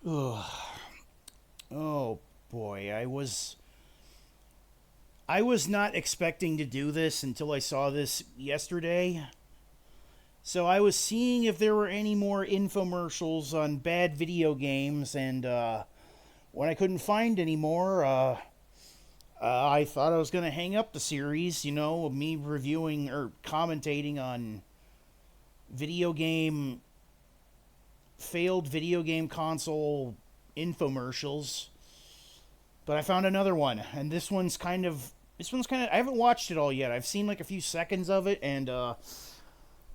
Ugh. Oh boy, I was not expecting to do this until I saw this yesterday. So I was seeing if there were any more infomercials on bad video games, and when I couldn't find any more, I thought I was going to hang up the series, of me reviewing or commentating on video game, failed video game console infomercials. But I found another one, and this one's kind of, I haven't watched it all yet. I've seen like a few seconds of it, and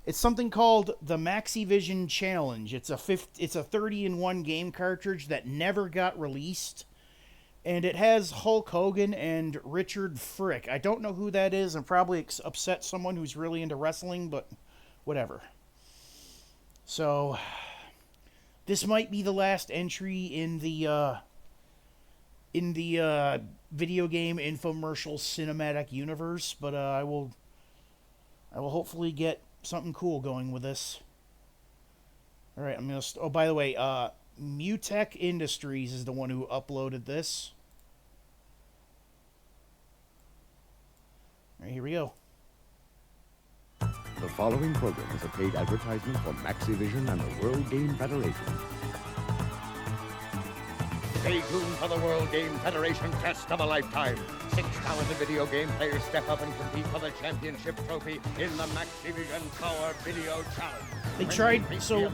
it's something called the Maxivision Challenge. It's a 30-in-1 game cartridge that never got released, and it has Hulk Hogan and Richard Frick. I don't know who that is, and probably upset someone who's really into wrestling, but whatever. So this might be the last entry in the video game infomercial cinematic universe, but I will hopefully get something cool going with this. All right, I'm gonna. Oh, by the way, Mutech Industries is the one who uploaded this. All right, here we go. The following program is a paid advertisement for Maxivision and the World Game Federation. Stay tuned for the World Game Federation test of a lifetime. 6 talented video game players step up and compete for the championship trophy in the Maxivision Power Video Challenge. They tried, so,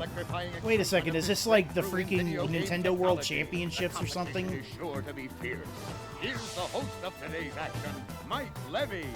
wait a second, is this like the freaking Nintendo World Championships or something? Is sure to be fierce. Here's the host of today's action, Mike Levy.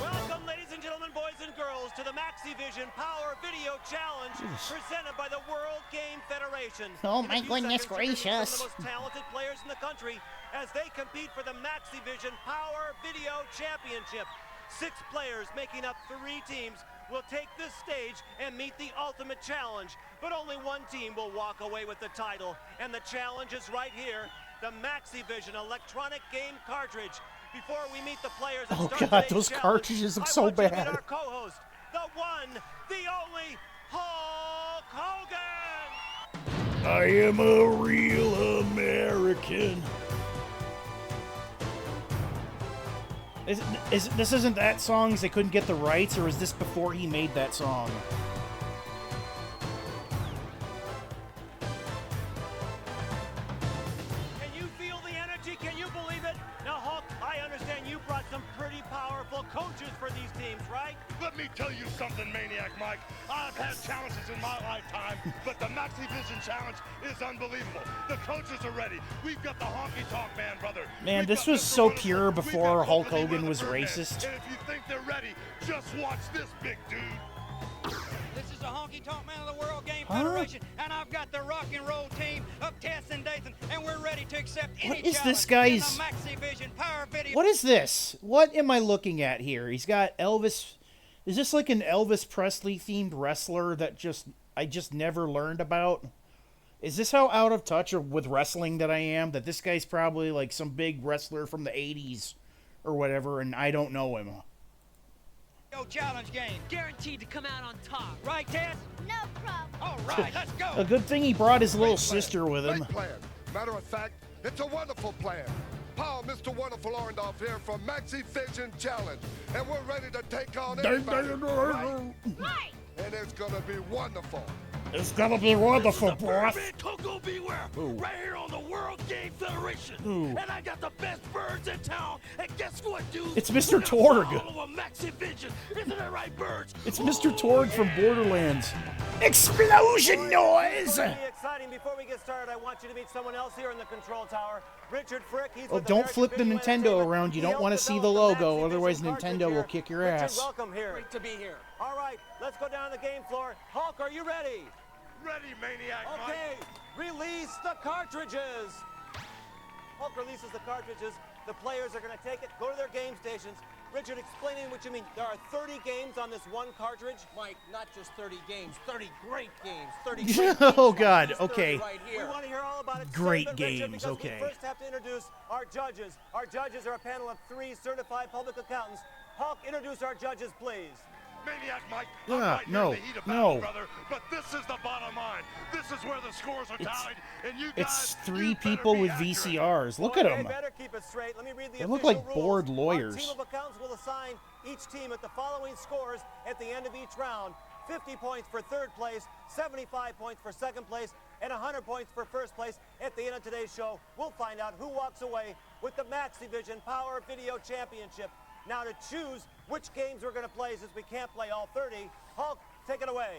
Welcome, ladies and gentlemen, boys and girls, to the Maxivision Power Video Challenge presented by the World Game Federation. Oh my goodness gracious. Some of the most talented players in the country as they compete for the Maxivision Power Video Championship. 6 players making up 3 teams will take this stage and meet the ultimate challenge. But only one team will walk away with the title. And the challenge is right here, the Maxivision electronic game cartridge. Before we meet the players and start God, today's those challenge, cartridges look so I want you to meet bad. our co-host, the one, the only, Hulk Hogan! I am a real American. This isn't that song 'cause they couldn't get the rights, or is this before he made that song? Can you feel the energy? Can you believe it? Now, Hulk, I understand you brought some pretty powerful coaches for these teams, right? Let me tell you something, Maniac Mike. I've had challenges in my lifetime, but the Maxivision Challenge is unbelievable. The coaches are ready. We've got the honky tonk man, brother. Man, We've this got was Mr. so Wonderful. pure We've before got Hulk Company Hogan with was the Birdman. racist. And if you think they're ready, just watch this, big dude. This is the honky tonk man of the World Game Federation, and I've got the rock and roll team of Tess and Dathan, and we're ready to accept any What is this challenge guy's- in the Maxivision Power Video. What is this? What am I looking at here? He's got Elvis. Is this like an Elvis Presley themed wrestler that I just never learned about? Is this how out of touch with wrestling that I am? That this guy's probably like some big wrestler from the 80s or whatever, and I don't know him. Challenge game. Guaranteed to come out on top. Right, Tess? No problem. All right, let's go. A good thing he brought his little Great plan. sister with him. Great plan. Matter of fact, it's a wonderful plan. Paul, Mr. Wonderful Orndorff here from Maxivision Challenge, and we're ready to take on anybody. Right? Right. And it's gonna be wonderful. It's gonna be wonderful, boss. Birdman Coco Beware, right here on the World Game Federation. Ooh. And I got the best birds in town. And guess what, dude? It's Mr. We're gonna Torg. fly all over Maxivision. Isn't that right, birds? It's Mr. Torg from Borderlands. Explosion noise! It's going to be exciting. Before we get started, I want you to meet someone else here in the control tower. Richard Frick. He's Oh, with don't American flip the Video Nintendo Entertainment. around. You He don't want to helped see the develop logo, Maxivision otherwise cartridge Nintendo here. will kick your Richard, ass. welcome here. Great to be here. All right, let's go down to the game floor. Hulk, are you ready? Ready, Maniac Mike. Okay, release the cartridges. Hulk releases the cartridges. The players are going to take it, go to their game stations. Richard, explaining what you mean. There are 30 games on this one cartridge. Mike, not just 30 games, 30 great games, 30 Oh, God, okay. right We here. want to hear all about it. Great Start with Richard, games, because okay. We first have to introduce our judges. Our judges are a panel of 3 certified public accountants. Hulk, introduce our judges, please. Maniac Mike, Yeah, I'm right no, here in the heat of battle, no. brother. But this is the bottom line. This is where the scores are tied, and you It's guys, three you better people be with accurate. VCRs. Look Boy, at they them. better keep it straight. Let me read the They look official like bored rules. lawyers. Our team of accounts will assign each team at the following scores at the end of each round. 50 points for third place, 75 points for second place, and 100 points for first place. At the end of today's show, we'll find out who walks away with the Maxivision Power Video Championship. Now to choose which games we're going to play, since we can't play all 30, Hulk, take it away.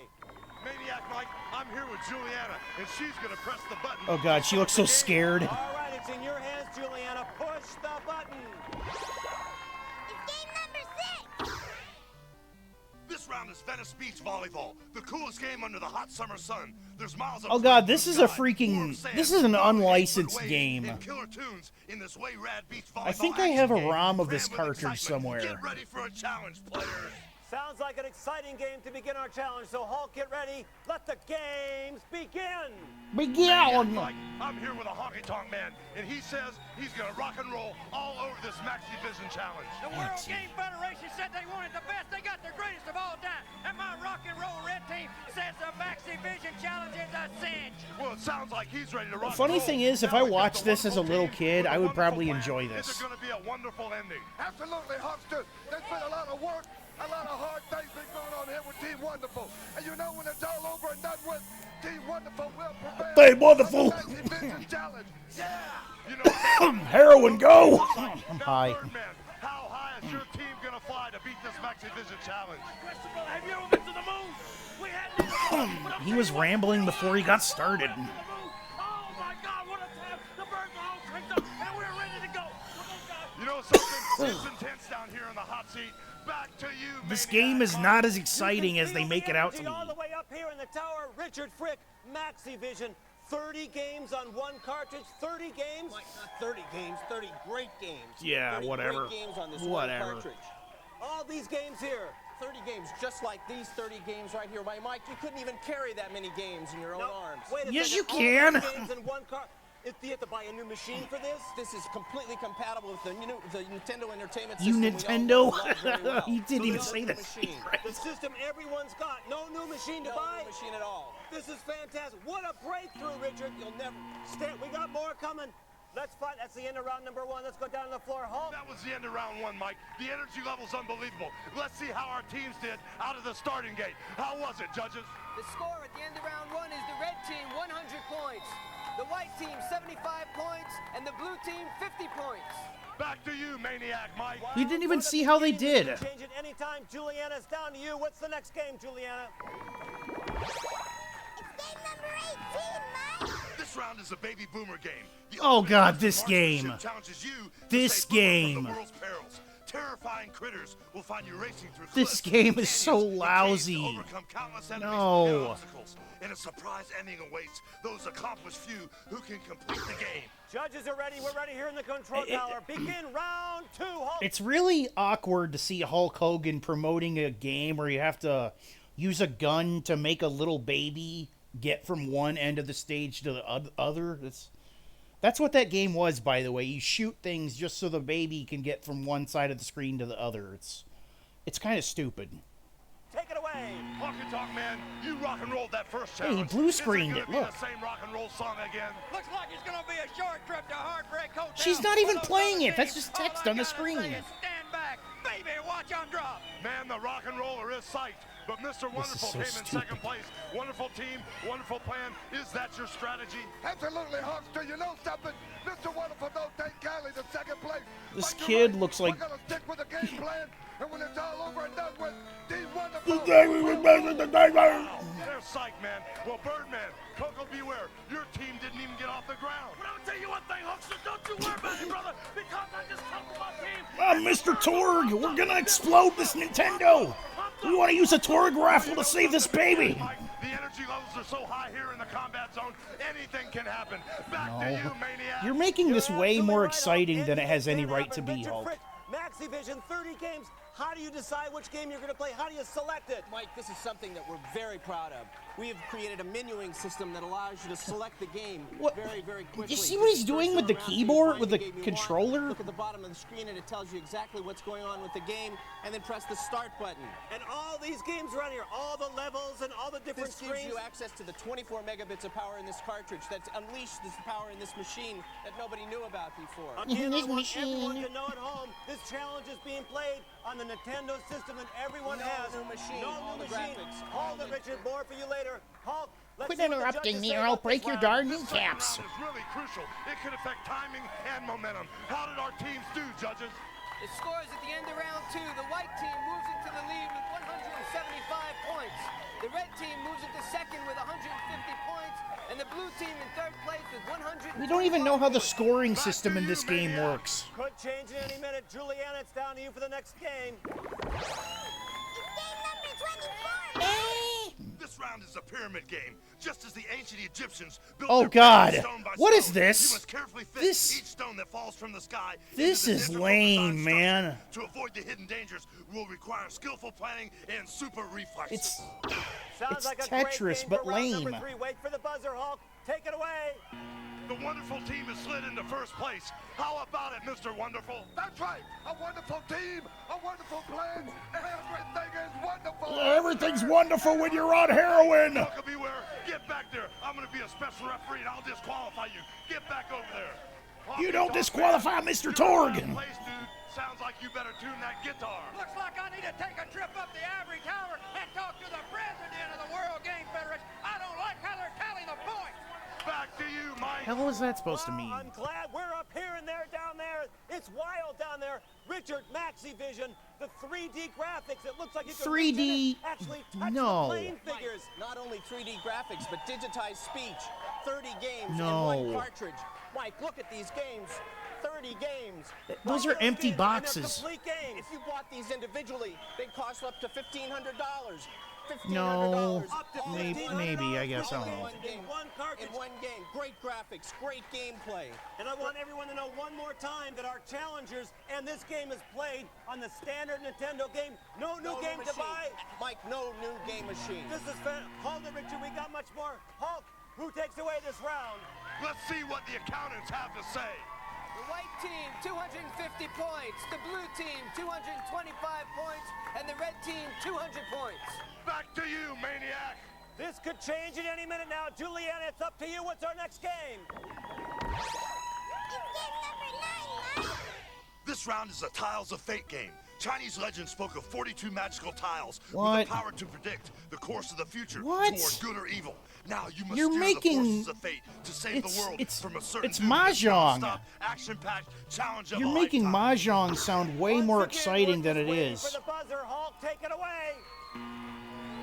Maniac Mike, I'm here with Juliana, and she's going to press the button. Oh God, she looks so scared. All right, it's in your hands, Juliana. Push the button. It's game number 6. This round is Menace Beach volleyball, the coolest game under the hot summer sun. There's miles of Oh God, blue this is a sky, freaking... warm sand, This is an dark unlicensed waves, game. and killer tunes in this way rad beach volleyball I think I have a action game, ROM of this crammed with cartridge excitement. somewhere. Get ready for a challenge, players. Sounds like an exciting game to begin our challenge, so Hulk, get ready. Let the games begin. Begin! Mike, I'm here with a honky-tonk man, and he says he's gonna rock and roll all over this Maxivision challenge. The World Game Federation said they wanted the best. They got the greatest of all time. And my rock and roll red team says the Maxivision challenge is a cinch. Well, it sounds like he's ready to rock funny and roll. thing is, if Now I we've got watched the this as a wonderful little team kid, with I a would probably wonderful enjoy plan. this. It's gonna be a wonderful ending. Absolutely, Huckster. There's been a lot of work, a lot of hard things been going on here with Team Wonderful. And you know when it's all over and done with, Team Wonderful will prevail. Team Wonderful. on the Maxivision Challenge. Yeah. You know, Heroin, go! I'm high. Birdman, how high is your team gonna fly to beat this Maxivision challenge? Have you ever been to the moon? We had He was rambling before he got started. Oh my God, what a time! The birds are all cranked up, and we're ready to go. You know something? It's intense down here in the hot seat. Back to you, This Maniac game is Mike. not as exciting as they Feel make the it out to energy be. all the way up here in the tower. Richard Frick, Maxivision. 30 games on one cartridge. 30 games. Mike, not 30 games, 30 great games. Yeah, 30 whatever. Great games on this Whatever. one cartridge. All these games here. 30 games, just like these 30 games right here. Mike, you couldn't even carry that many games in your own No, arms. wait a Yes, second. you All can. these games in one car. Do you have to buy a new machine for this? This is completely compatible with the Nintendo Entertainment You System. Nintendo? We all love very well. You didn't So even no say new that. machine. The system everyone's got. No new machine to No buy. new machine at all. This is fantastic. What a breakthrough, Richard. You'll never stand. We got more coming. Let's fight. That's the end of round number 1. Let's go down to the floor. Hulk. That was the end of round 1, Mike. The energy level's unbelievable. Let's see how our teams did out of the starting gate. How was it, judges? The score at the end of round 1 is the red team 100 points, the white team 75 points, and the blue team 50 points. Back to you, Maniac Mike. You didn't even see how they did. Change it anytime. Juliana, it's down to you. What's the next game, Juliana? It's game number 18, Mike. This round is a baby boomer game. The Oh, ultimate God, custom this game. marksmanship challenges you to This stay boomer game. from the world's perils. Terrifying critters will find you racing through This cliffs, game is so canyons, and caves to lousy. overcome countless enemies No. and obstacles. And a surprise ending awaits those accomplished few who can complete the game. Judges are ready. We're ready here in the control tower. Begin round 2. Hulk. It's really awkward to see Hulk Hogan promoting a game where you have to use a gun to make a little baby get from one end of the stage to the other. That's what that game was, by the way. You shoot things just so the baby can get from one side of the screen to the other. It's kind of stupid. Take it away. Honky Tonk Man, you rock and rolled that first Hey, he challenge. blue screened Is it, gonna be look. the same rock and roll song again. Looks like it's gonna be a short trip to Heartbreak Hotel. She's not even For those playing other it. That's teams, just text all I on the gotta screen. say is stand back, baby, watch them drop. Man, the rock and roller is psyched. But Mr. Wonderful so came in stupid. second place. Wonderful team, wonderful plan. Is that your strategy? Absolutely, Huckster. You know something? Mr. Wonderful don't take kindly to second place. This But you're kid right. looks like- We're gonna stick with the game plan, and when it's all over and done with, Team Wonderful. They're psyched, man. Well, Birdman, Coco Beware, your team didn't even get off the ground. But I'll tell you one thing, Huckster, don't you worry about it, brother, because I just talked to my team. Mr. Torg, we're gonna explode this Nintendo. We want to use a Torg raffle to save this baby. Mike, the energy levels are so high here in the combat zone, anything can happen. Back to you, Maniac. You're making this You're way absolutely more right, exciting Hulk. than it has any Anything right to can be, happen. Hulk. Richard Frick, Maxivision, 30 games. How do you decide which game you're going to play? How do you select it? Mike, this is something that we're very proud of. We have created a menuing system that allows you to select the game very, very quickly. You see what he's doing with the keyboard, with the controller? Look at the bottom of the screen and it tells you exactly what's going on with the game, and then press the start button. And all these games are on here, all the levels and all the different This screens. gives you access to the 24 megabits of power in this cartridge that's unleashed this power in this machine that nobody knew about before. Again, I want everyone to know at home, this challenge is being played on the Nintendo system that everyone has. New machine, No all new the machine. graphics, Hold it, Richard. More for you later. Hulk, let's Quit see what the interrupting judges me say or I'll about break this your round. darn This kneecaps. second round is really crucial. It could affect timing and momentum. How did our teams do, judges? The scores at the end of round 2. The white team moves into the lead with 175 points. The red team moves into second with 150 points. And the blue team in third place with 100. We don't even know how the scoring system in this game works. Could change in any minute. Julianne, it's down to you for the next game. This round is a pyramid game, just as the ancient Egyptians built Oh their God! pyramids stone by What is stone. this? You must carefully fit This- each stone that falls from the sky. This into is difficult lame, design man. structure. To avoid the hidden dangers will require skillful planning and super reflexes. It's Sounds like a Tetris, great game but for round lame. number 3. Wait for the buzzer, Hulk. Take it away. The wonderful team is slid into first place. How about it, Mr. Wonderful? That's right. A wonderful team, a wonderful plan, and everything is wonderful. everything's wonderful when you're on heroin. Welcome, beware. Get back there. I'm going to be a special referee, and I'll disqualify you. Get back over there. You don't disqualify Mr. Torg. Place, dude. Sounds like you better tune that guitar. Looks like I need to take a trip up the Ivory Tower and talk to the president of the World Game Federation. I don't like how they're tallying the points. Back to you, Mike. Hell is that supposed to mean? I'm glad we're up here and they're down there. It's wild down there. Richard, Maxi Vision, the 3D graphics. It looks like you can 3D? actually touch No. the playing figures. Not only 3D graphics, but digitized speech. 30 games No. in one cartridge. Mike, look at these games. 30 games. Those are empty And they're boxes. complete games. If you bought these individually, they'd cost up to $1,500. No, Up to maybe, I guess, I don't know. In one cartridge. In one game. Great graphics, great gameplay. And I want everyone to know one more time that our challengers and this game is played on the standard Nintendo game. No new game to machine. buy. Mike, no new game machine. This is fan. Hold it, Richard. We got much more. Hulk, who takes away this round? Let's see what the accountants have to say. The white team, 250 points. The blue team, 225 points. And the red team, 200 points. Back to you, Maniac. This could change at any minute now. Julianne, it's up to you. What's our next game? This round is a Tiles of Fate game. Chinese legend spoke of 42 magical tiles What? with the power to predict the course of the future What? toward good or evil. Now you must You're steer making- the forces of fate to save the world from a certain it's doom. This mahjong. non-stop, action-packed challenge of You're a making lifetime. mahjong sound way Once more again, exciting we're than just it waiting is. For the buzzer, Hulk, take it away.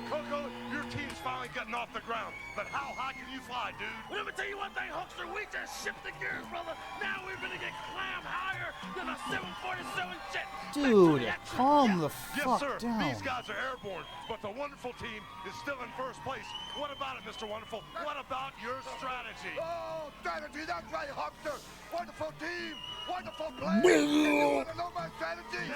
Coco, your team's finally getting off the ground. But how high can you fly, dude? Well, let me tell you one thing, Hulkster. We just shipped the gears, brother. Now we're gonna get clammed higher than a 747 jet. Dude, Back to the action. calm the Yes, fuck sir. down. These guys are airborne, but the wonderful team is still in first place. What about it, Mr. Wonderful? What about your strategy? Oh, strategy, that's right, Huckster. Wonderful team, wonderful plan. You want to know my strategy?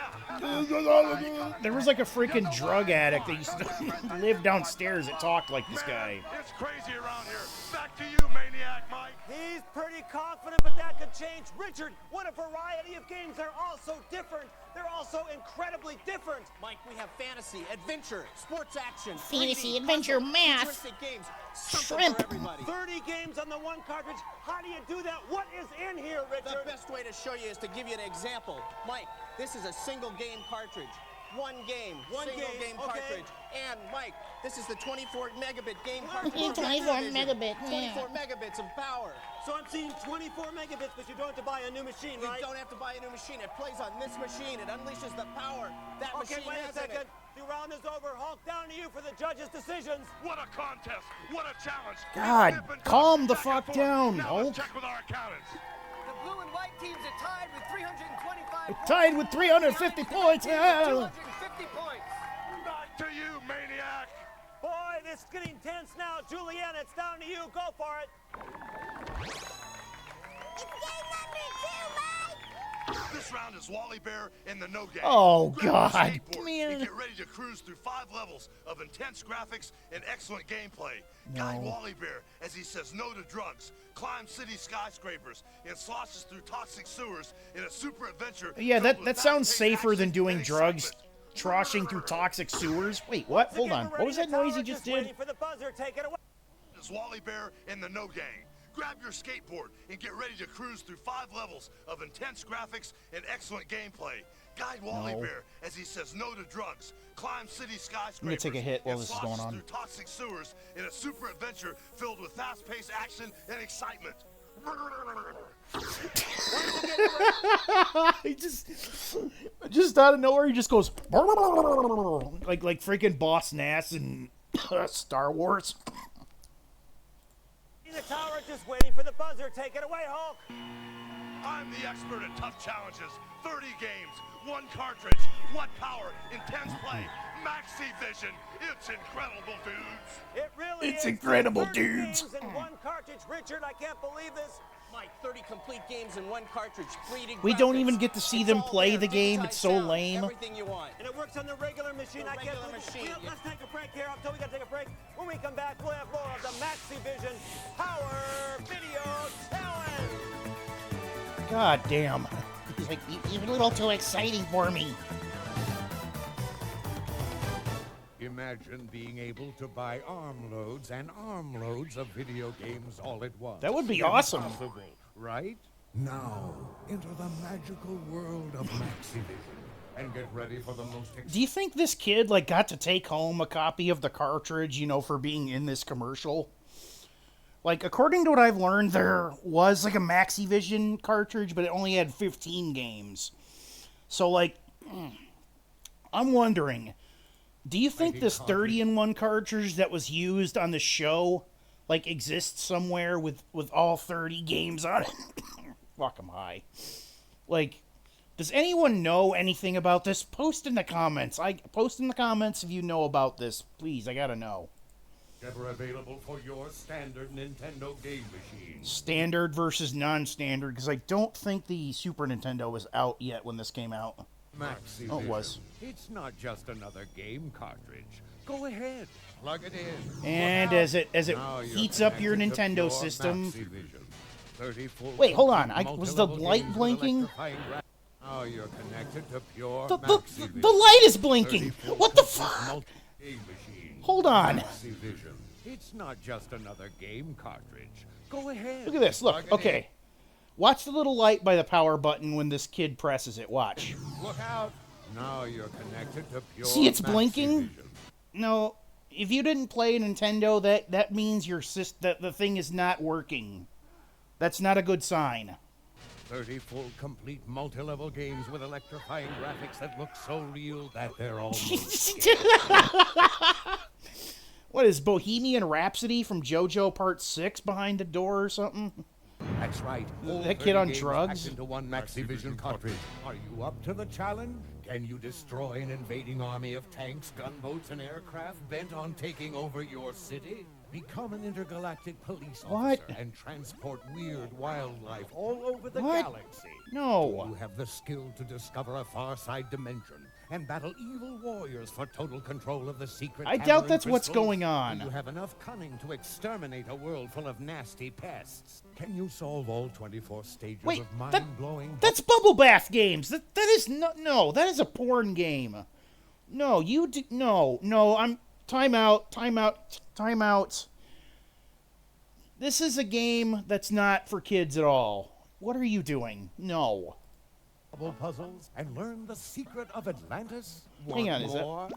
There was like a freaking drug addict that used to live downstairs that talked like this guy. Man, it's crazy around here. Back to you, Maniac Mike. He's pretty confident, but that could change. Richard, what a variety of games. They're all so different. They're also incredibly different. Mike, we have fantasy, adventure, sports action, Fantasy, 3D, adventure, puzzle, math, futuristic games, something shrimp. for everybody. 30 games on the one cartridge. How do you do that? What is in here, The Richard? best way to show you is to give you an example. Mike, this is a single game cartridge. One game, One single game, game okay. cartridge. And Mike, this is the 24 megabit game cartridge. 24 megabit, yeah. 24 megabits of power. So I'm seeing 24 megabits, but you don't have to buy a new machine, You right? don't have to buy a new machine. It plays on this machine. It unleashes the power that Okay, machine wait a has in second. it. The round is over. Hulk, down to you for the judges' decisions. What a contest. What a challenge. God, Snip and calm the back and fuck forth. down, Now Hulk. let's check with our accountants. The blue and white teams are tied with 325 points. Tied with 350 points. Ah. 250 points. Back to you, Maniac. Boy, this is getting tense now. Julianne, it's down to you. Go for it. It's game number 2, Mike. This round is Wally Bear in the No Game. Oh, Grab your God, skateboard man. and get ready to cruise through 5 levels of intense graphics and excellent gameplay. No. Guide Wally Bear as he says no to drugs, climb city skyscrapers, and sloshes through toxic sewers in a super adventure. Yeah, filled with that sounds fast-paced safer than action doing and drugs, excitement. troshing through toxic sewers. Wait, what? Hold on. What was that noise he just did? Waiting for the buzzer. Take it away. Is Wally Bear in the No Gang. Grab your skateboard and get ready to cruise through 5 levels of intense graphics and excellent gameplay. Guide Wally No. Bear as he says no to drugs, climb city skyscrapers, I'm gonna take a hit while and this is going sloshes on. through toxic sewers in a super adventure filled with fast-paced action and excitement. He just out of nowhere, he just goes like freaking Boss Nass in Star Wars. In the tower, just waiting for the buzzer. Take it away, Hulk. I'm the expert at tough challenges. 30 games, 1 cartridge, 1 power, intense play, Maxi Vision. It's incredible, dudes. It really It's is. incredible, 30 dudes. games and 1 cartridge. Richard, I can't believe this. Mike, 30 complete games in 1 cartridge, 3D We don't graphics. even get to see It's them all play there, the game. digitized It's so sound, lame. Everything you want. And it works on the regular machine. The I can't regular believe it. machine, Let's take a break here. I'm told we got to take a break. When we come back, we'll have more of the Maxi Vision Power Video Challenge. God damn. He's like, you're a little too exciting for me. Imagine being able to buy armloads and armloads of video games all at once. That would be awesome. Impossible, right? Now, enter the magical world of Maxivision and get ready for the most Do you think this kid like got to take home a copy of the cartridge, you know, for being in this commercial? Like, according to what I've learned, there was like a Maxivision cartridge, but it only had 15 games. So, like, I'm wondering, do you think this 30-in-1 cartridge that was used on the show, like, exists somewhere with all 30 games on it? Fuck, I'm high. Like, does anyone know anything about this? Post in the comments. Post in the comments if you know about this. Please, I gotta know. ever available for your standard Nintendo game machine. Standard versus non-standard, because I don't think the Super Nintendo was out yet when this came out. Maxi Oh, it was. It's not just another game cartridge. Go ahead, plug it in. And Look as it Now you're heats up your connected to Nintendo pure system. Maxivision. 30 full Wait, hold on. complete Was the multi-level light games with blinking? electrifying Now you're connected to pure The Maxivision. light is blinking. 30 full What the complete fuck? multi-game machine. Hold on. Maxivision. It's not just another game cartridge. Go ahead. Look at this. Look. plug it Okay. Watch the little light by the power button when this kid presses it. Watch. in. Look out. Now you're connected to pure See, it's blinking. Maxivision. No, if you didn't play a Nintendo, that means that the thing is not working. That's not a good sign. 30 full, complete, multi-level games with electrifying graphics that look so real that they're almost What is Bohemian Rhapsody from JoJo Part 6 behind the door or something? That's right. All That kid 30 on games drugs? packed into one Maxivision cartridge. Are you up to the challenge? Can you destroy an invading army of tanks, gunboats, and aircraft bent on taking over your city? Become an intergalactic police What? officer and transport weird wildlife all over the What? galaxy. No. You have the skill to discover a far-side dimension and battle evil warriors for total control of the secret. I doubt Tavern that's what's crystals. going on. Do you have enough cunning to exterminate a world full of nasty pests? Can you solve all 24 stages Wait, of mind-blowing? that's Bubble Bath Games. That is no, that is a porn game. No, I'm time out. This is a game that's not for kids at all. What are you doing? No. Bubble puzzles and learn the secret of Atlantis? Hang on, Want is that- more?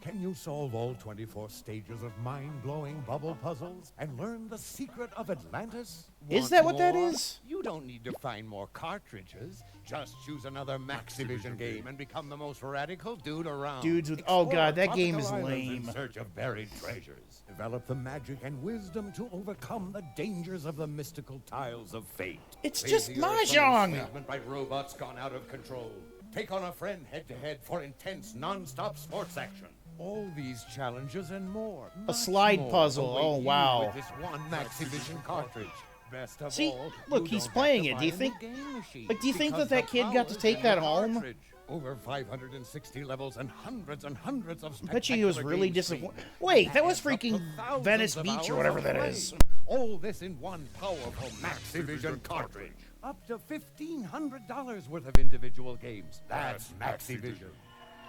Can you solve all 24 stages of mind-blowing bubble puzzles and learn the secret of Atlantis? Is Want that what that more? is? You don't need to find more cartridges. Just choose another Maxivision game and become the most radical dude around. Dudes with- oh, Explore God, that game tropical is islands lame. In search of buried treasures. Develop the magic and wisdom to overcome the dangers of the mystical tiles of fate. It's Save just the Earth from mahjong. enslavement by robots gone out of control. Take on a friend head-to-head for intense, non-stop sports action. All these challenges and more. A much slide more puzzle. await Oh, you wow. With this one Maxivision cartridge. Best of See, all, look, you he's don't playing have it. to Do you buy a think, new game machine like, do you think because that the kid got to power's take in that the home? cartridge. Over 560 levels and hundreds and hundreds of I bet you he was spectacular really game disappointed. screens. Wait, that was Adds up to freaking thousands Venice of Beach or hours whatever of that play. is. All this in one powerful Maxivision cartridge. Up to $1,500 worth of individual games. That's Maxivision.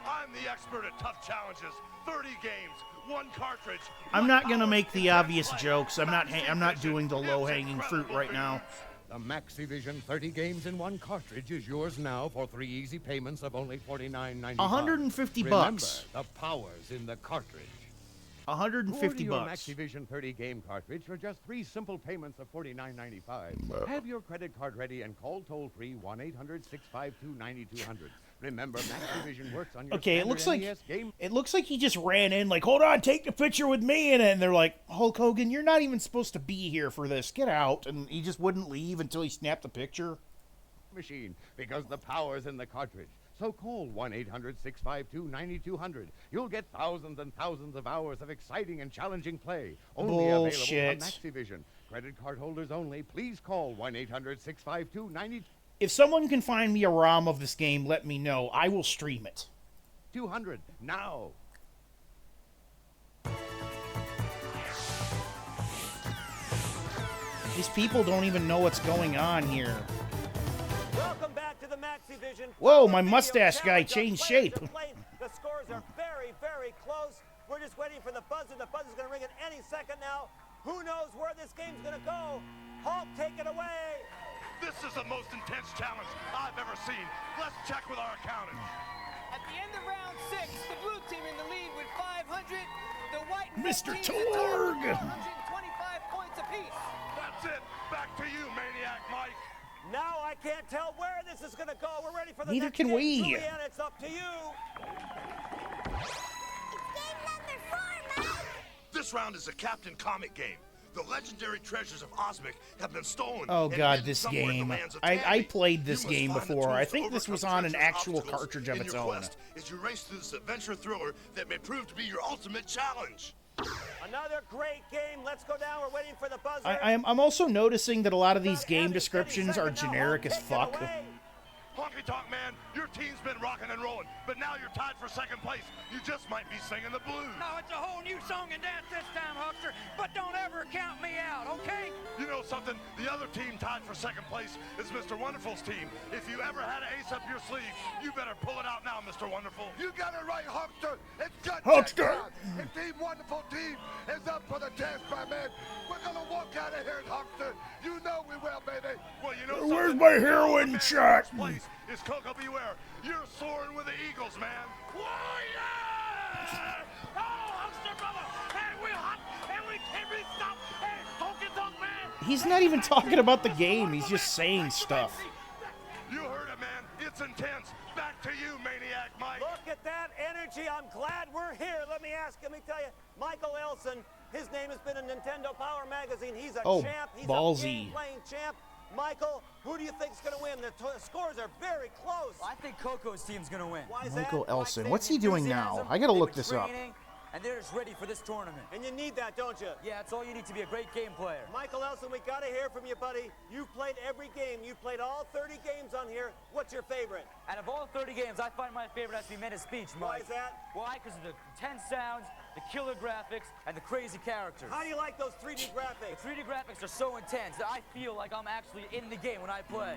I'm the expert at tough challenges. 30 games, one cartridge. I'm one not gonna power, make the 10 obvious play. jokes. I'm not Maxivision. doing the It's low-hanging fruit incredible, right now. dudes. The Maxivision 30 games in one cartridge is yours now for 3 easy payments of only $49.95. 150 Remember, bucks. the power's in the cartridge. 150 Order your bucks. Maxivision 30 game cartridge for just 3 simple payments of $49.95. Have your credit card ready and call toll-free 1-800-652-9200. Remember, Maxivision works on your Okay, it standard looks like NES game. it looks like he just ran in like, hold on, take the picture with me, and they're like, Hulk Hogan, you're not even supposed to be here for this. Get out, and he just wouldn't leave until he snapped the picture. Machine because the power's in the cartridge. So call 1-800-652-9200. You'll get thousands and thousands of hours of exciting and challenging play. Only Bullshit. available from Maxivision. Credit card holders only. Please call 1-800-652-9200 If someone can find me a ROM of this game, let me know. I will stream it. now. These people don't even know what's going on here. Welcome back to the Maxivision. Whoa, Power my Video mustache guy Challenge. changed Our players shape. are playing. The scores are very, very close. We're just waiting for the buzzer. The buzzer's going to ring at any second now. Who knows where this game's going to go? Hulk, take it away. This is the most intense challenge I've ever seen. Let's check with our accountant. At the end of round 6, the blue team in the lead with 500. The white and red Mr. teams at the top Torg. with 125 points apiece. That's it. Back to you, Maniac Mike. Now I can't tell where this is going to go. We're ready for the Neither next can game. we. Julianne, it's up to you. It's game number 4, Mike. This round is a Captain Comic game. The legendary treasures of Osmic have been stolen. Oh and god, hidden this somewhere in the game. lands of I Tandy. played this You must game find the before. I tools to think this was overcome on an treacherous actual obstacles cartridge of in its your own. quest as you race through this adventure thriller that may prove to be your ultimate challenge. Another great game. Let's go down. We're waiting for the buzzer. I'm also noticing that a lot of these About game every descriptions 30 are seconds now. generic Hulk, as take it fuck. away. Honky Tonk Man, your team's been rocking and rolling, but now you're tied for second place. You just might be singing the blues. No, it's a whole new song and dance this time, Huckster. But don't ever count me out, okay? You know something? The other team tied for second place is Mr. Wonderful's team. If you ever had an ace up your sleeve, you better pull it out now, Mr. Wonderful. You got it right, Huckster. It's gut Huckster. check time. And Team Wonderful Team is up for the task, my man. We're gonna walk out of here, Huckster. You know we will, baby. Well, you know Where's something? my heroin The man in shot? first place is Coco Beware. You're soaring with the Eagles, man. Warrior! Oh, Huckster, brother! Hey, we're hot, and we can't be stopped. Hey, Honky Tonk Man! He's not even talking about the game. He's just saying stuff. You heard it, man. It's intense. Back to you, Maniac Mike. Look at that energy. I'm glad we're here. Let me tell you, Michael Elson, his name has been in Nintendo Power Magazine. He's a Oh, champ. He's ballsy. a game-playing champ. Michael, who do you think's going to win? The scores are very close. I think Coco's team's gonna win. Why is Michael that? Elson. What's he doing now? I gotta look this up. And they're just ready for this tournament. And you need that, don't you? Yeah, it's all you need to be a great game player. Michael Elson, we got to hear from you, buddy. You've played every game. You've played all 30 games on here. What's your favorite? Out of all 30 games, I find my favorite has to be Menace Beach, Mike. Why is that? Why? Because of the intense sounds, the killer graphics, and the crazy characters. How do you like those 3D graphics? The 3D graphics are so intense that I feel like I'm actually in the game when I play.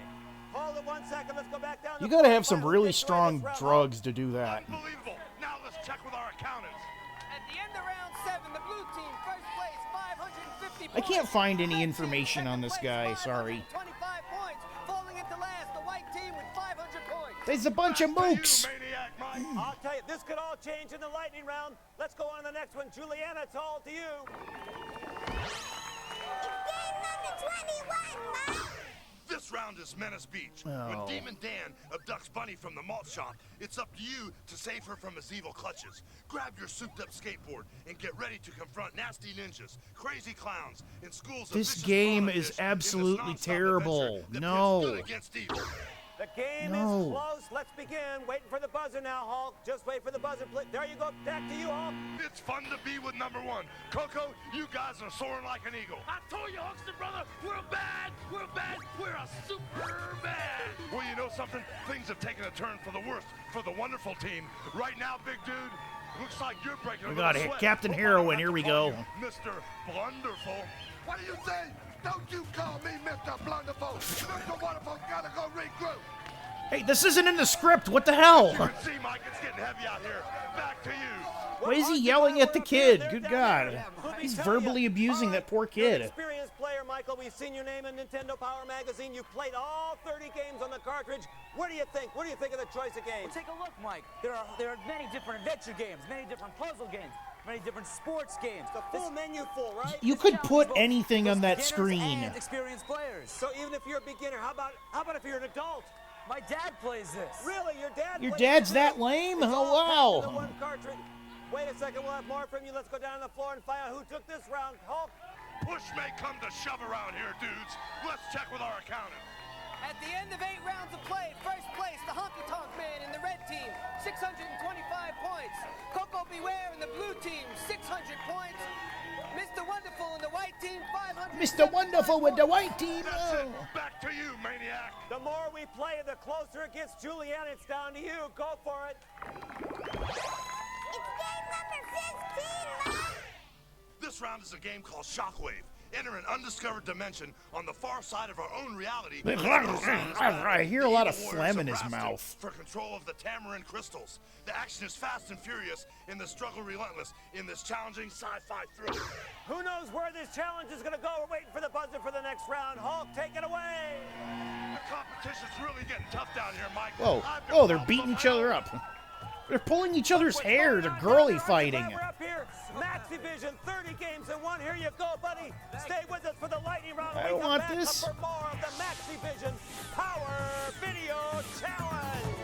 Hold it 1 second. Let's go back down. You gotta have some really strong drugs to do that. Unbelievable. Now let's check with our accountants. At the end of round 7, the blue team first place, 550 points. I can't find any The red information team on this second guy, place, sorry. 525 points. Falling into last, the white team with 500 points. There's a bunch of Back to you, mooks. Maniac Mike. I'll tell you, this could all change in the lightning round. Let's go on to the next one. Juliana, it's all to you. It's game number 21, Mike. This round is Menace Beach. Oh. When Demon Dan abducts Bunny from the malt shop, it's up to you to save her from his evil clutches. Grab your souped-up skateboard and get ready to confront nasty ninjas, crazy clowns, and schools of This vicious game piranha is fish in this absolutely nonstop terrible. adventure that No. pits good against evil. The game No. is close. Let's begin. Waiting for the buzzer now, Hulk. Just wait for the buzzer. There you go. Back to you, Hulk. It's fun to be with number one. Coco, you guys are soaring like an eagle. I told you, Huckster, brother, we're bad. Superman! Well, you know something? Things have taken a turn for the worst for the wonderful team. Right now, big dude, looks like you're breaking We a got little it. sweat. Captain Hope I Heroin, don't have here to we call go. you Mr. Blunderful. What do you say? Don't you call me Mr. Blunderful. Mr. Wonderful gotta go regroup. Hey, this isn't in the script. What the hell? You can see, Mike, it's getting heavy out here. Back to you. Why is he yelling at the kid? Good God. He's verbally abusing that poor You're an kid. experienced player, Michael. We've seen your name in Nintendo Power Magazine. You've played all 30 games on the cartridge. What do you think? What do you think of the choice of games? Well, take a look, Mike. There are many different adventure games, many different puzzle games, many different sports games. The full menu full, right? You could put anything on that screen. And experienced players. So even if you're a beginner, how about if you're an adult? My dad plays this. Really, your dad? Your plays dad's this? that lame? It's Oh, all packed into wow. one cartridge. Wait a second, we'll have more from you. Let's go down to the floor and find out who took this round. Hulk. Push may come to shove around here, dudes. Let's check with our accountant. At the end of 8 rounds of play, first place, the Honky Tonk Man in the red team, 625 points. Coco Beware in the blue team, 600 points. Mr. Wonderful in the white team, 500. Mr. Wonderful with the white team. That's it. Oh. Back to you, maniac. The more we play, the closer it gets. Julianne, it's down to you. Go for it. It's game number 15, Mom. This round is a game called Shockwave. Enter an undiscovered dimension on the far side of our own reality. I hear a lot of phlegm in his mouth. For control of the Tamarin crystals. The action is fast and furious, and the struggle relentless in this challenging sci-fi thriller. Who knows where this challenge is going to go? We're waiting for the buzzer for the next round. Hulk, take it away. The competition's really getting tough down here, Mike. Whoa. I've been Oh, they're robbed beating of each my other own. up. They're pulling each other's What's hair. going They're on girly down there? fighting. We're up here. Maxivision, 30 games in one. Here you go, buddy. Stay with us for the lightning round. I We don't come want back this. up for more of the Maxivision Power Video Challenge.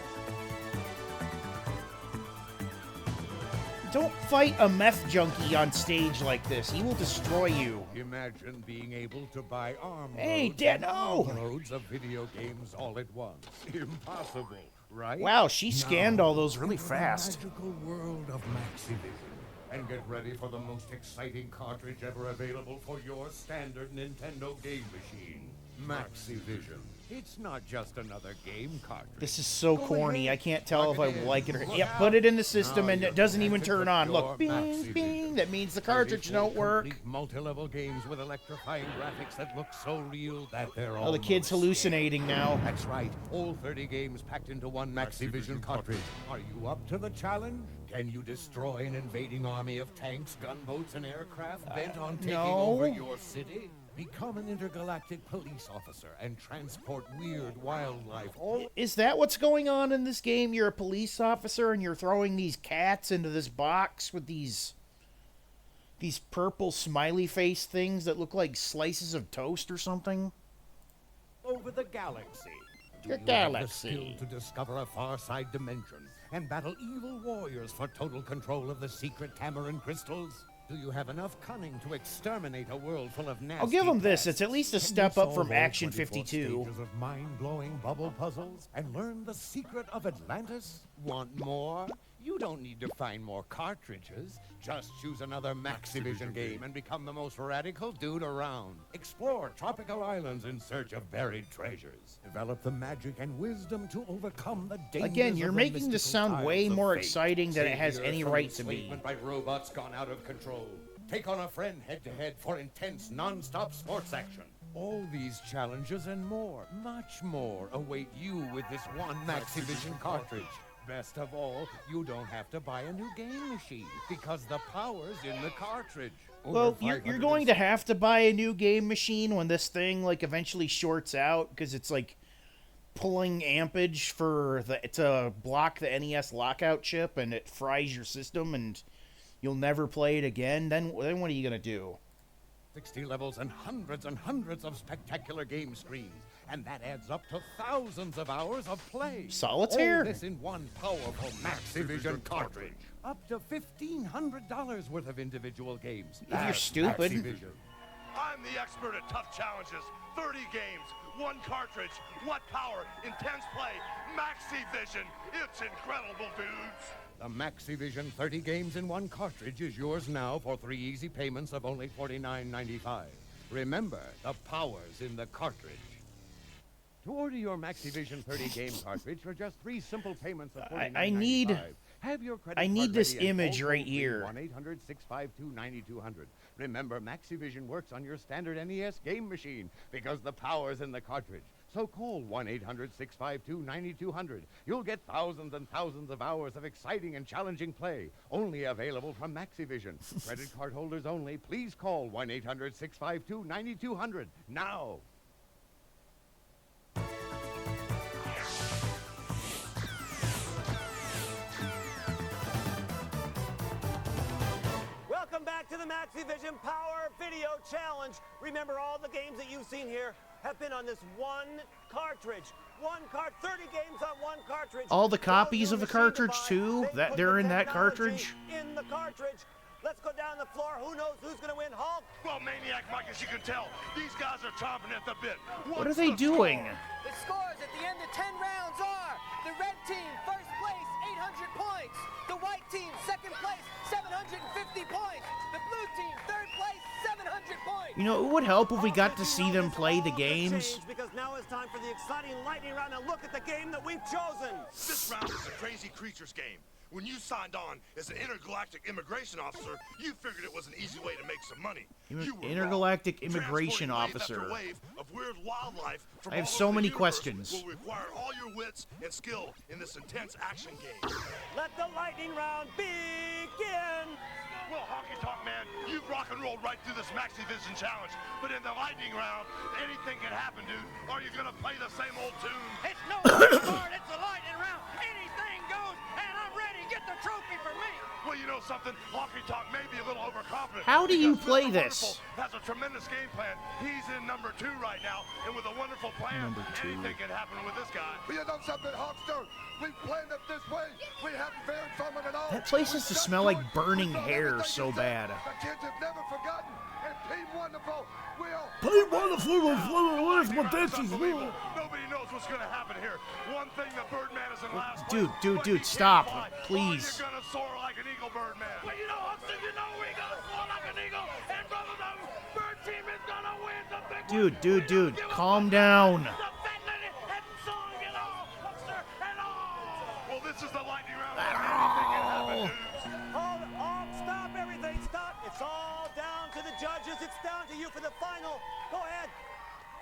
Don't fight a meth junkie on stage like this. He will destroy you. Imagine being able to buy arm Hey, loads Dad, and no. arm loads of video games all at once. Impossible, right? Wow, she scanned Now, all those really enter the fast. magical world of Maxivision. And get ready for the most exciting cartridge ever available for your standard Nintendo game machine. Maxivision. It's not just another game cartridge. This is so Go corny. ahead, I can't tell if plug I it in. like it or... Look Yep, out. put it in the system Now and you're it doesn't even connected turn to on. your Look, bing, Maxivision. bing. That means the 34 cartridge don't work. complete multi-level games with electrifying graphics that look so real that they're Oh, the kid's almost hallucinating now. That's right. All 30 games packed into one Maxivision cartridge. Are you up to the challenge? Can you destroy an invading army of tanks, gunboats, and aircraft bent on taking no. over your city? Become an intergalactic police officer and transport weird wildlife all Is that what's going on in this game? You're a police officer and you're throwing these cats into this box with these purple smiley face things that look like slices of toast or something? over the galaxy. Do The you galaxy. have the skill to discover a far side dimension and battle evil warriors for total control of the secret Tamarin crystals? Do you have enough cunning to exterminate a world full of nasty I'll give them this. pests? It's at least a Can you step up solve from all Action 24 52. stages of mind-blowing bubble puzzles and learn the secret of Atlantis? Want more? You don't need to find more cartridges. Just choose another Maxivision game and become the most radical dude around. Explore tropical islands in search of buried treasures. Develop the magic and wisdom to overcome the dangers Again, you're of the making this mystical sound way tiles of more fate. exciting than it Save has the any Earth from right to be. enslavement by robots gone out of control. Take on a friend head-to-head for intense, non-stop sports action. All these challenges and more, much more, await you with this one Maxivision cartridge. Best of all, you don't have to buy a new game machine because the power's in the cartridge. Well, you're going to have to buy a new game machine when this thing like eventually shorts out because it's like pulling ampage for to block the NES lockout chip and it fries your system and you'll never play it again. Then what are you gonna do? 60 levels and hundreds of spectacular game screens. And that adds up to thousands of hours of play. Solitaire? All this in one powerful Maxivision cartridge. Up to $1,500 worth of individual games. If you're That's stupid. Maxivision. I'm the expert at tough challenges. 30 games, one cartridge, what power, intense play, Maxivision. It's incredible, dudes. The Maxivision 30 games in one cartridge is yours now for 3 easy payments of only $49.95. Remember, the power's in the cartridge. To order your Maxivision 30 game cartridge for just 3 simple payments of I need have your credit I need card this ready and image call right toll-free here. 1-800-652-9200. Remember, Maxivision works on your standard NES game machine because the power's in the cartridge. So call 1-800-652-9200. You'll get thousands and thousands of hours of exciting and challenging play. Only available from Maxivision. Credit card holders only. Please call 1-800-652-9200 now. Welcome back to the Maxivision Power Video Challenge. Remember, all the games that you've seen here have been on this one cartridge. 30 games on one cartridge. All the copies of the cartridge too? That they're in that cartridge? In the cartridge. Let's go down the floor. Who knows who's going to win? Hulk? Well, Maniac Mike, as you can tell, these guys are chomping at the bit. What are they doing? The scores at the end of 10 rounds are the red team, first place, 800 points. The white team, second place, 750 points. The blue team, third place, 700 points. You know, it would help if we got to see them play the games. Because now it's time for the exciting lightning round. And look at the game that we've chosen. This round is a crazy creatures game. When you signed on as an intergalactic immigration officer, you figured it was an easy way to make some money. Intergalactic immigration officer. Wave of weird wildlife from I have all so over the many universe questions. Will require all your wits and skill in this intense action game. Let the lightning round begin. Well, Honky Tonk Man, you've rock and rolled right through this Maxivision challenge, but in the lightning round, anything can happen, dude. Are you gonna play the same old tune? It's no hard, it's a lightning round. Anything goes, and I'm ready. Get the trophy for me. Well, you know something? Honky Tonk may be a little overconfident. How do you because play Mr. this? Wonderful has a tremendous game plan. He's in number 2 right now, and with a wonderful plan, Number 2. anything can happen with this guy. You know something, Hawkster? We planned it this way. We haven't veered from it at all. That place has to smell like burning hair so bad. The kids have never forgotten. And Team Wonderful will. Team Wonderful was what this is. Nobody knows what's going to happen here. One thing, the Birdman is in last Dude, place, dude, but dude, he stop, can't fly. please. Oh, you're going to soar like an eagle, Birdman. Well, you know, Hudson, you know we're going to soar like an eagle. And brother, the Bird team is going to win the big one. Dude, calm down. The fat lady hadn't sung at all, Huckster, at all. Well, this is the lightning round. Anything can happen, dudes. Stop everything, stop. It's all down to the judges. It's down to you for the final. Go ahead.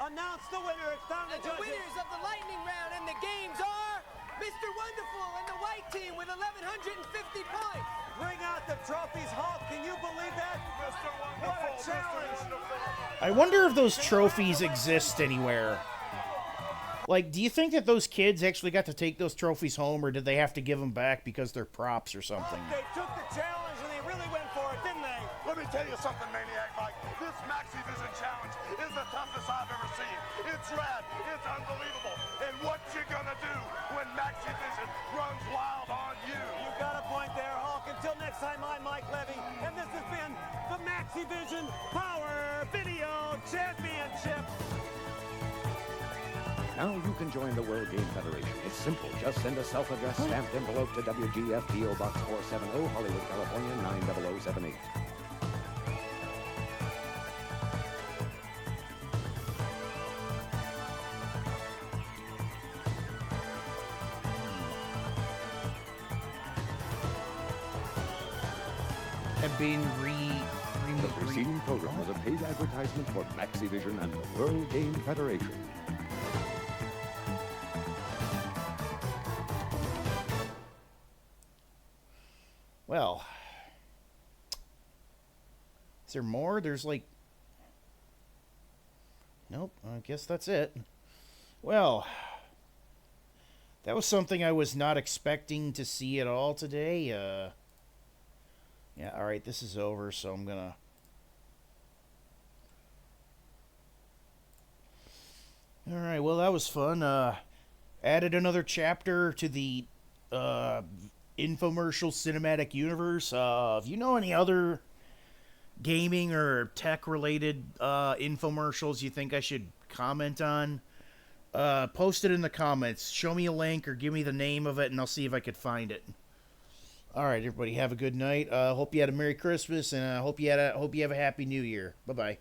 Announce the winner. It's down to the And the judges. winners of the lightning round and the games are Mr. Wonderful and the white team with 1,150 points. Bring out the trophies, Hulk. Can you believe that? Mr. What a Wonderful, challenge. Mr. Wonderful. I wonder if those trophies exist anywhere. Like, do you think that those kids actually got to take those trophies home, or did they have to give them back because they're props or something? They took the challenge and they really went for it, didn't they? Let me tell you something, Maniac Mike. This Maxivision challenge is the toughest I've ever seen. It's rad. It's unbelievable. And what you gonna do when Maxivision runs wild on you? You got a point there, Hulk. Until next time, I'm Mike Levy, and this has been the Maxivision Power Video Championship. Now you can join the World Game Federation. It's simple. Just send a self-addressed stamped envelope to WGF PO Box 470, Hollywood, California, 90078. Have been The preceding program was a paid advertisement for Maxivision and the World Game Federation. Well, is there more? There's like... Nope, I guess that's it. Well, that was something I was not expecting to see at all today. Yeah, alright, this is over, so I'm gonna... Alright, well, that was fun. Added another chapter to the infomercial cinematic universe. If you know any other gaming or tech-related infomercials you think I should comment on, post it in the comments. Show me a link or give me the name of it, and I'll see if I could find it. All right, everybody, have a good night. Hope you had a Merry Christmas, and hope you have a Happy New Year. Bye-bye.